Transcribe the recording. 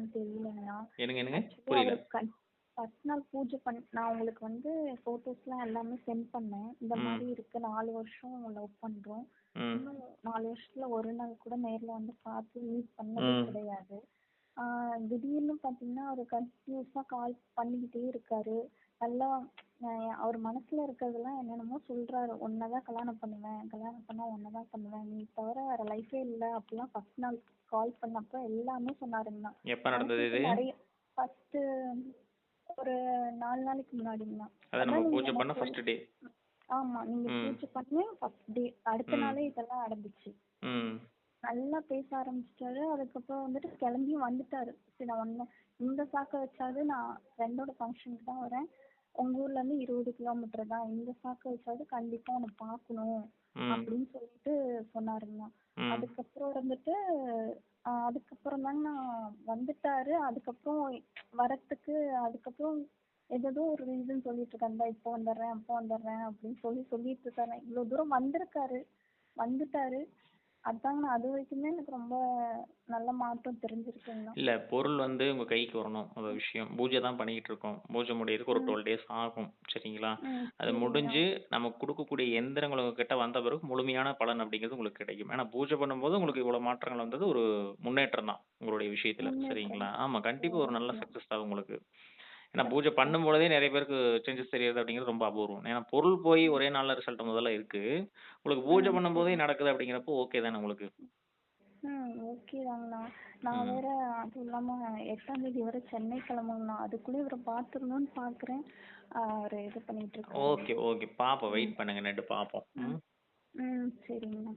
என்னன்னு தெரியலங்கண்ணா. என்னங்க ஆக்சுவலி புரியல. அவருக்கு ஃபர்ஸ்ட் நாள் பூஜை நான் உங்களுக்கு வந்து ஃபோட்டோஸ்லாம் எல்லாமே சென்ட் பண்ணேன். இந்த ம் மாதிரி இருக்கு, 4 வருஷம் லவ் பண்றோம். ம் இன்னும் 4 வருஷத்துல ஒரு நாள் கூட நேர்ல வந்து பார்த்து மீட் பண்ணதே ம் கிடையாது. திடீர்னு பார்த்தீங்கன்னா அவர் கண்டினியூஸாக கால் பண்ணிக்கிட்டே இருக்காரு. நல்லா அவர் மனசுல இருக்கிறதெல்லாம் என்னென்னமோ சொல்றாரு. உன்னை தான் கல்யாணம் பண்ணுவேன், கல்யாணம் பண்ணா உன்னை தான் பண்ணுவேன், நீ தவிர வேற லைஃபே இல்லை அப்படிலாம் ஃபர்ஸ்ட் நாள் கால் பண்ணப்ப எல்லாமே சொன்னாருங்கண்ணா. எப்ப நடந்தது மனசுக்கு இது? நிறைய ஃபர்ஸ்ட் ஒரு 4 நாளைக்கு முன்னாடிங்கண்ணா. அதான் நம்ம அதான் நீங்க பூஜை பண்ண எனக்கு ஃபர்ஸ்ட் டே. ஆமா, நீங்க ம் பூஜை பண்ணி ஃபர்ஸ்ட் டே அடுத்த ம் நாளே இதெல்லாம் நடந்துச்சு. ம் நல்லா பேச ஆரம்பிச்சிட்டாரு. அதுக்கப்புறம் வந்துட்டு கிளம்பியும் வந்துட்டாரு. சரி, நான் ஒன்று இந்த சாக்கை வச்சாவது நான் ஃப்ரெண்டோட ஃபங்க்ஷனுக்கு தான் வரேன், உங்க ஊர்ல இருந்து 20 கிலோமீட்டர் தான், இந்த சாக்கை வச்சாவது கண்டிப்பா உன்னை பார்க்கணும் ம் அப்படின்னு சொல்லிட்டு சொன்னாருங்கண்ணா. ம் அதுக்கப்புறம் இருந்துட்டு அதுக்கப்புறம் தாங்க நான் வந்துட்டாரு. அதுக்கப்புறம் வரத்துக்கு அதுக்கப்புறம் ஏதோ ஒரு ரீசன் சொல்லிட்டு இருக்காங்க, இப்போ வந்துடுறேன் அப்போ வந்துடுறேன் அப்படின்னு சொல்லிட்டு இருக்காரு. இவ்வளோ தூரம் வந்திருக்காரு, வந்துட்டாரு. அதாங்க, அது வரைக்குமே எனக்கு ரொம்ப நல்ல மாற்றம் தெரிஞ்சிருக்குங்கண்ணா. இல்ல பொருள் வந்து உங்க கைக்கு வரணும். அது விஷயம். பூஜை தான் பண்ணிக்கிட்டு இருக்கோம். பூஜை முடியறதுக்கு ஒரு ம் 12 டேஸ் ஆகும். சரிங்களா? ம் அது சரிங்கண்ணா. முடிஞ்சு நமக்கு குடுக்கக்கூடிய எந்திரங்கள் உங்ககிட்ட வந்த பிறகு முழுமையான பலன் அப்படிங்கிறது உங்களுக்கு கிடைக்கும். ஏன்னா பூஜை பண்ணும்போது உங்களுக்கு இவ்வளவு மாற்றங்கள் வந்தது ஒரு முன்னேற்றம் தான் உங்களுடைய விஷயத்துல. முன்னேற்றம். சரிங்களா? ஆமா கண்டிப்பா ஒரு நல்ல ஓகேண்ணா. சக்சஸ் தான் உங்களுக்கு. ஏன்னா பூஜை ஓகே. பண்ணும்பொழுதே நெறைய பேருக்கு சேஞ்சஸ் தெரியறது அப்படிங்கிறது ரொம்ப அபூர்வம். ஏன்னா பொருள் போய் ஒரே நாள்ல ரிசல்ட் வந்ததெல்லாம் இருக்கு. உங்களுக்கு பூஜை பண்ணும்போதே சரி. நடக்குது அப்படிங்கிறப்போ ஓகே தானே உங்களுக்கு? ஓகே தாங்கண்ணா. நான் ம். வேற அதுவும் இல்லாம 8ஆம் தேதி வரை சென்னை கிளம்புங்கண்ணா. அதுக்குள்ளே இவரை பார்த்துடணும்னு பார்க்குறேன். அவர் இது பண்ணிட்டு இருக்காருங்கண்ணா. Okay, okay. பாப்போம். ம் வெயிட் பண்ணுங்க. நெட்டு பாப்போம். ம் ம். சரிங்கண்ணா.